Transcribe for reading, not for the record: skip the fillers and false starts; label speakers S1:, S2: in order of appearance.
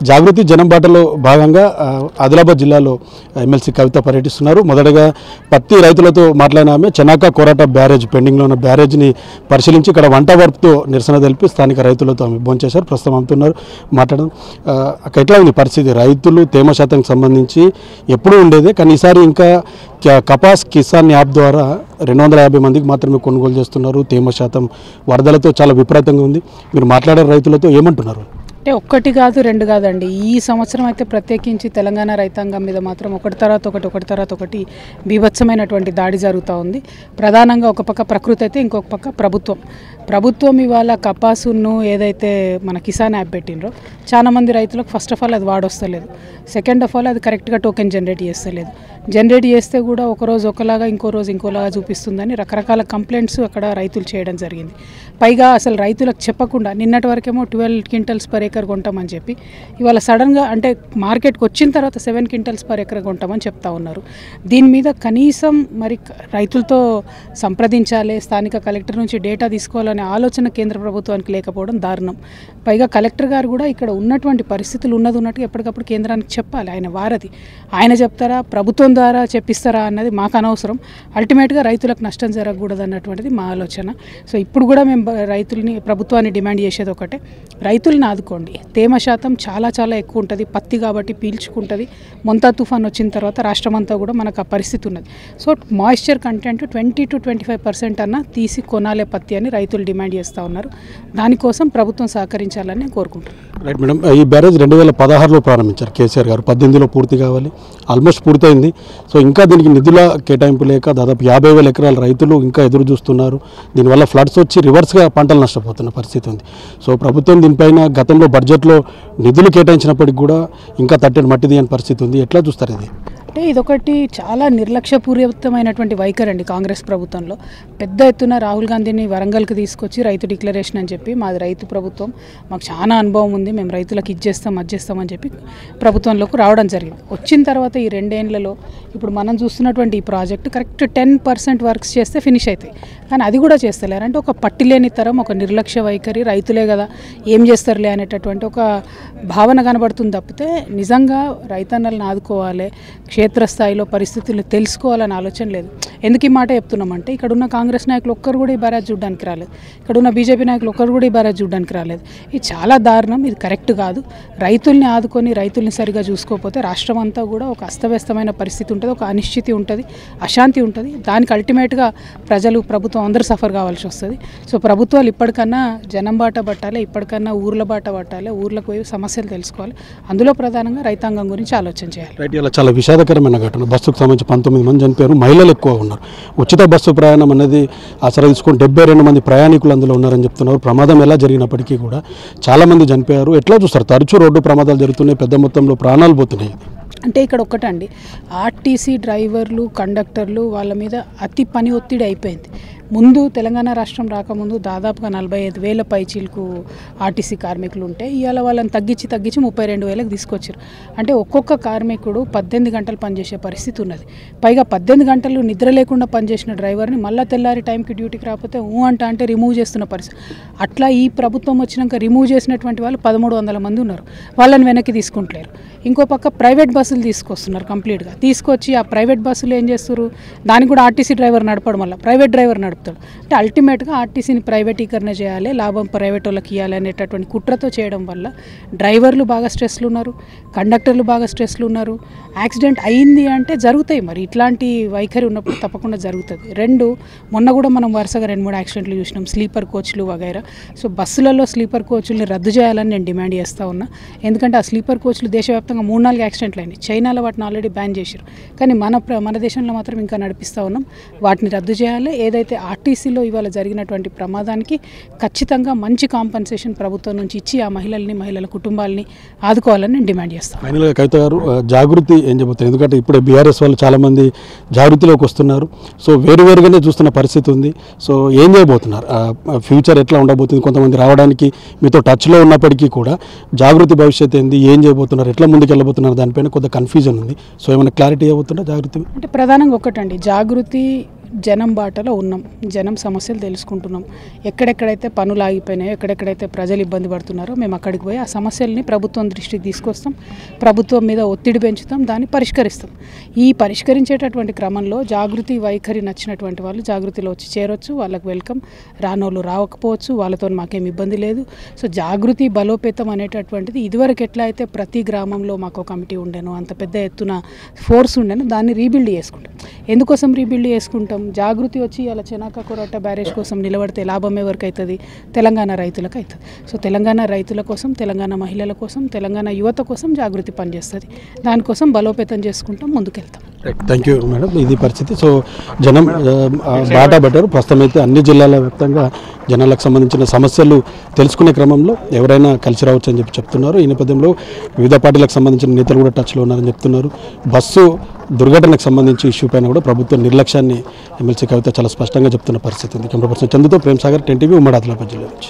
S1: జాగృతి జనం బాటలో భాగంగా ఆదిలాబాద్ జిల్లాలో ఎమ్మెల్సీ కవిత పర్యటిస్తున్నారు. మొదటగా పత్తి రైతులతో మాట్లాడిన ఆమె చెనాక కోరాట బ్యారేజ్ పెండింగ్లో ఉన్న బ్యారేజ్ని పరిశీలించి ఇక్కడ వంట వర్పుతో నిరసన తెలిపి స్థానిక రైతులతో ఆమె భోంచేశారు. ప్రస్తుతం అమ్ముతున్నారు. మాట్లాడడం అక్కడ ఎట్లా ఉంది పరిస్థితి? రైతులు తేమ శాతానికి సంబంధించి ఎప్పుడూ ఉండేదే, కానీ ఈసారి ఇంకా కపాస్ కిసాన్ యాప్ ద్వారా 250 మందికి మాత్రమే కొనుగోలు చేస్తున్నారు. తేమ శాతం వరదలతో చాలా విపరీతంగా ఉంది. మీరు మాట్లాడే రైతులతో ఏమంటున్నారు?
S2: అంటే ఒక్కటి కాదు రెండు కాదండి, ఈ సంవత్సరం అయితే ప్రత్యేకించి తెలంగాణ రైతాంగం మీద మాత్రం ఒకటి తర్వాత ఒకటి బీభత్సమైనటువంటి దాడి జరుగుతూ ఉంది. ప్రధానంగా ఒక పక్క ప్రకృతి అయితే ఇంకొక పక్క ప్రభుత్వం ఇవాళ కపాసును ఏదైతే మన కిసాన్ యాప్ పెట్టినరో చాలామంది రైతులకు ఫస్ట్ ఆఫ్ ఆల్ అది వాడొస్తలేదు, సెకండ్ ఆఫ్ ఆల్ అది కరెక్ట్గా టోకెన్ జనరేట్ చేస్తే కూడా ఒకరోజు ఒకలాగా ఇంకో రోజు ఇంకోలాగా చూపిస్తుందని రకరకాల కంప్లైంట్స్ అక్కడ రైతులు చేయడం జరిగింది. పైగా అసలు రైతులకు చెప్పకుండా నిన్నటి వరకేమో 12 క్వింటల్స్ పర్ ఎకర్ కొంటామని చెప్పి ఇవాళ సడన్గా అంటే మార్కెట్కి వచ్చిన తర్వాత 7 క్వింటల్స్ పర్ ఎకర్ కొంటామని చెప్తా ఉన్నారు. దీని మీద కనీసం మరి రైతులతో సంప్రదించాలి, స్థానిక కలెక్టర్ నుంచి డేటా తీసుకోవాలనే ఆలోచన కేంద్ర ప్రభుత్వానికి లేకపోవడం దారుణం. పైగా కలెక్టర్ గారు కూడా ఇక్కడ ఉన్నటువంటి పరిస్థితులు ఉన్నట్టుగా ఎప్పటికప్పుడు కేంద్రానికి చెప్పాలి. ఆయన వారధి, ఆయన చెప్తారా ప్రభుత్వం ద్వారా చెప్పిస్తారా అన్నది మాకు అనవసరం. అల్టిమేట్గా రైతులకు నష్టం జరగకూడదు అన్నటువంటిది మా ఆలోచన. సో ఇప్పుడు కూడా మేము ప్రభుత్వాన్ని డిమాండ్ చేసేది ఒకటే, రైతులను ఆదుకోండి. తేమ శాతం చాలా ఎక్కువ ఉంటుంది, పత్తి కాబట్టి పీల్చుకుంటుంది. మొంతా తుఫాన్ వచ్చిన తర్వాత రాష్ట్రం అంతా కూడా మనకు ఆ పరిస్థితి ఉన్నది. సో మాయిశ్చర్ కంటెంట్ 20 to 25% అన్న తీసి కొనాలే పత్తి అని రైతులు డిమాండ్ చేస్తూ ఉన్నారు. దానికోసం ప్రభుత్వం సహకరించాలని కోరుకుంటున్నాను.
S1: రైట్ మేడం, ఈ బ్యారేజ్ 2016లో ప్రారంభించారు కేసీఆర్ గారు, 18లో పూర్తి కావాలి, ఆల్మోస్ట్ పూర్తయింది. సో ఇంకా దీనికి నిధుల కేటాయింపు లేక దాదాపు 50,000 ఎకరాల రైతులు ఇంకా ఎదురు చూస్తున్నారు. దీనివల్ల ఫ్లడ్స్ వచ్చి రివర్స్గా పంటలు నష్టపోతున్న పరిస్థితి ఉంది. సో ప్రభుత్వం దీనిపైన గతంలో బడ్జెట్లో నిధులు కేటాయించినప్పటికి కూడా ఇంకా తట్టని మట్టిది అని పరిస్థితి ఉంది. ఎట్లా చూస్తారు ఇది?
S2: అంటే ఇదొకటి చాలా నిర్లక్ష్యపూరితమైనటువంటి వైఖరి అండి కాంగ్రెస్ ప్రభుత్వంలో. పెద్ద ఎత్తున రాహుల్ గాంధీని వరంగల్కి తీసుకొచ్చి రైతు డిక్లరేషన్ అని చెప్పి, మాది రైతు ప్రభుత్వం, మాకు చాలా అనుభవం ఉంది, మేము రైతులకు అది చేస్తామని చెప్పి ప్రభుత్వంలోకి రావడం జరిగింది. వచ్చిన తర్వాత ఈ 2 ఏళ్లలో ఇప్పుడు మనం చూస్తున్నటువంటి ఈ ప్రాజెక్టు కరెక్ట్ 10% వర్క్స్ చేస్తే ఫినిష్ అవుతాయి, కానీ అది కూడా చేస్తలేరు. అంటే ఒక పట్టిలేని తరం, ఒక నిర్లక్ష్య వైఖరి, రైతులే కదా ఏం చేస్తారులే అనేటటువంటి ఒక భావన కనబడుతుంది తప్పితే నిజంగా రైతన్నలను ఆదుకోవాలి, క్షేత్రస్థాయిలో పరిస్థితులను తెలుసుకోవాలని ఆలోచన లేదు. ఎందుకు ఈ మాట చెప్తున్నామంటే ఇక్కడ ఉన్న కాంగ్రెస్ నాయకులు ఒక్కరు కూడా ఈ బ్యారేజ్ చూడడానికి రాలేదు, ఇక్కడ ఉన్న బీజేపీ నాయకులు ఒక్కరు కూడా ఈ బ్యారేజ్ చూడడానికి రాలేదు. ఇది చాలా దారుణం, ఇది కరెక్ట్ కాదు. రైతుల్ని ఆదుకొని రైతుల్ని సరిగా చూసుకోకపోతే రాష్ట్రం అంతా కూడా ఒక అస్తవ్యస్తమైన పరిస్థితి ఉంటుంది, ఒక అనిశ్చితి ఉంటుంది, అశాంతి ఉంటుంది. దానికి అల్టిమేట్గా ప్రజలు, ప్రభుత్వం అందరూ సఫర్ కావాల్సి వస్తుంది. సో ప్రభుత్వాలు ఇప్పటికన్నా జనం బాట పట్టాలి, ఇప్పటికన్నా ఊర్ల బాట పట్టాలి, ఊర్లకు పోయి సమస్యలు తెలుసుకోవాలి. అందులో ప్రధానంగా రైతాంగం గురించి ఆలోచన చేయాలి.
S1: రైట్, ఇలా చాలా విషాదకరమైన ఘటన. బస్సుకు సంబంధించి 19 మంది చనిపోయారు, మహిళలు ఎక్కువ ఉన్నారు. ఉచిత బస్సు ప్రయాణం అనేది ఆసరా తీసుకొని 72 మంది ప్రయాణికులు అందులో ఉన్నారని చెప్తున్నారు. ప్రమాదం ఎలా జరిగినప్పటికీ కూడా చాలామంది చనిపోయారు. ఎట్లా చూస్తారు? తరచూ రోడ్డు ప్రమాదాలు జరుగుతున్నాయి, పెద్ద మొత్తంలో ప్రాణాలు పోతున్నాయి.
S2: అంటే ఇక్కడ ఒక్కటండి, ఆర్టీసీ డ్రైవర్లు, కండక్టర్లు వాళ్ళ మీద అతి పని ఒత్తిడి అయిపోయింది. ముందు తెలంగాణ రాష్ట్రం రాకముందు దాదాపుగా 45,000 పైచీలకు ఆర్టీసీ కార్మికులు ఉంటే ఇవాళ వాళ్ళని తగ్గించి 32,000కి తీసుకొచ్చారు. అంటే ఒక్కొక్క కార్మికుడు 18 గంటలు పనిచేసే పరిస్థితి ఉన్నది. పైగా 18 గంటలు నిద్ర లేకుండా పనిచేసిన డ్రైవర్ని మళ్ళీ తెల్లారి టైంకి డ్యూటీకి రాకపోతే అంటే రిమూవ్ చేస్తున్న పరిస్థితి. అట్లా ఈ ప్రభుత్వం వచ్చినాక రిమూవ్ చేసినటువంటి వాళ్ళు 1,300 మంది ఉన్నారు, వాళ్ళని వెనక్కి తీసుకుంటలేరు. ఇంకో పక్క ప్రైవేట్ బస్సులు తీసుకొస్తున్నారు, కంప్లీట్గా తీసుకొచ్చి ఆ ప్రైవేట్ బస్సులు ఏం చేస్తారు, దానికి కూడా ఆర్టీసీ డ్రైవర్ నడపడం వల్ల ప్రైవేట్ డ్రైవర్ నడుపుతాడు. అంటే అల్టిమేట్గా ఆర్టీసీని ప్రైవేటీకరణ చేయాలి, లాభం ప్రైవేట్ వాళ్ళకి ఇవ్వాలి అనేటటువంటి కుట్రతో చేయడం వల్ల డ్రైవర్లు బాగా స్ట్రెస్లు ఉన్నారు, కండక్టర్లు బాగా స్ట్రెస్లు ఉన్నారు. యాక్సిడెంట్ అయింది అంటే జరుగుతాయి, మరి ఇట్లాంటి వైఖరి ఉన్నప్పుడు తప్పకుండా జరుగుతుంది. మొన్న కూడా మనం వరుసగా 2-3 యాక్సిడెంట్లు చూసినాం, స్లీపర్ కోచ్లు వగైరా. సో బస్సులలో స్లీపర్ కోచ్లని రద్దు చేయాలని నేను డిమాండ్ చేస్తూ ఉన్నా. ఎందుకంటే ఆ స్లీపర్ కోచ్లు దేశవ్యాప్తంగా 3-4 యాక్సిడెంట్లు అయినాయి. చైనాలో వాటిని ఆల్రెడీ బ్యాన్ చేశారు, కానీ మన దేశంలో మాత్రం ఇంకా నడిపిస్తూ ఉన్నాం. వాటిని రద్దు చేయాలి. ఏదైతే ఆర్టీసీలో ఇవాళ జరిగినటువంటి ప్రమాదానికి ఖచ్చితంగా మంచి కాంపన్సేషన్ ప్రభుత్వం నుంచి ఇచ్చి ఆ మహిళల కుటుంబాలని ఆదుకోవాలని నేను డిమాండ్ చేస్తాను.
S1: ఫైనల్గా కవిత గారు, జాగృతి ఏం చెబుతారు? ఎందుకంటే ఇప్పుడే బీఆర్ఎస్ వాళ్ళు చాలామంది జాగృతిలోకి వస్తున్నారు. సో వేరువేరుగానే చూస్తున్న పరిస్థితి ఉంది. సో ఏం చేయబోతున్నారు? ఫ్యూచర్ ఎట్లా ఉండబోతుంది? కొంతమంది రావడానికి మీతో టచ్లో ఉన్నప్పటికీ కూడా జాగృతి భవిష్యత్తు ఏంది, ఏం చేయబోతున్నారు, ఎట్లా ముందుకు వెళ్ళబోతున్నారు, దానిపైన కొంత కన్ఫ్యూజన్ ఉంది. సో ఏమైనా క్లారిటీ ఇవ్వబోతున్నా జాగృతి?
S2: అంటే ప్రధానంగా ఒకటండి, జాగృతి జనం బాటలో ఉన్నాం, జనం సమస్యలు తెలుసుకుంటున్నాం. ఎక్కడెక్కడైతే పనులు ఆగిపోయినాయో, ఎక్కడెక్కడైతే ప్రజలు ఇబ్బంది పడుతున్నారో మేము అక్కడికి పోయి ఆ సమస్యల్ని ప్రభుత్వం దృష్టికి తీసుకొస్తాం, ప్రభుత్వం మీద ఒత్తిడి పెంచుతాం, దాన్ని పరిష్కరిస్తాం. ఈ పరిష్కరించేటటువంటి క్రమంలో జాగృతి వైఖరి నచ్చినటువంటి వాళ్ళు జాగృతిలో వచ్చి చేరొచ్చు, వాళ్ళకి వెల్కమ్. రానోళ్ళు రావకపోవచ్చు, వాళ్ళతో మాకేం ఇబ్బంది లేదు. సో జాగృతి బలోపేతం అనేటటువంటిది ఇదివరకు ఎట్లా అయితే ప్రతి గ్రామంలో మాకు కమిటీ ఉండేనో, అంత పెద్ద ఎత్తున ఫోర్స్ ఉండేనో, దాన్ని రీబిల్డ్ చేసుకుంటాం. ఎందుకోసం రీబిల్డ్ చేసుకుంటాం? జాగృతి వచ్చి ఇలా చెనాక కొరట బ్యారేజ్ కోసం నిలబడితే లాభం ఎవరికి అవుతుంది? తెలంగాణ రైతులకు అవుతుంది. సో తెలంగాణ రైతుల కోసం, తెలంగాణ మహిళల కోసం, తెలంగాణ యువత కోసం జాగృతి పనిచేస్తుంది. దానికోసం బలోపేతం చేసుకుంటాం, ముందుకెళ్తాం.
S1: Thank you madam. ఇది పరిస్థితి. సో జనం బాటా పట్టారు. ప్రస్తుతం అయితే అన్ని జిల్లాల వ్యాప్తంగా జనాలకు సంబంధించిన సమస్యలు తెలుసుకునే క్రమంలో ఎవరైనా కలిసి రావచ్చు అని చెప్తున్నారు. ఈ నేపథ్యంలో వివిధ పార్టీలకు సంబంధించిన నేతలు కూడా టచ్లో ఉన్నారని చెప్తున్నారు. బస్సు దుర్ఘటనకు సంబంధించి ఇష్యూ పైన కూడా ప్రభుత్వ నిర్లక్ష్యాన్ని ఎమ్మెల్సీ కవిత చాలా స్పష్టంగా చెప్తున్న పరిస్థితి ఉంది. కెమెరా పర్సన్ చందుతో ప్రేమ్ సాగర్, 10 టీవీ, ఉమ్మడి ఆదిలాబాద్ జిల్లా నుంచి.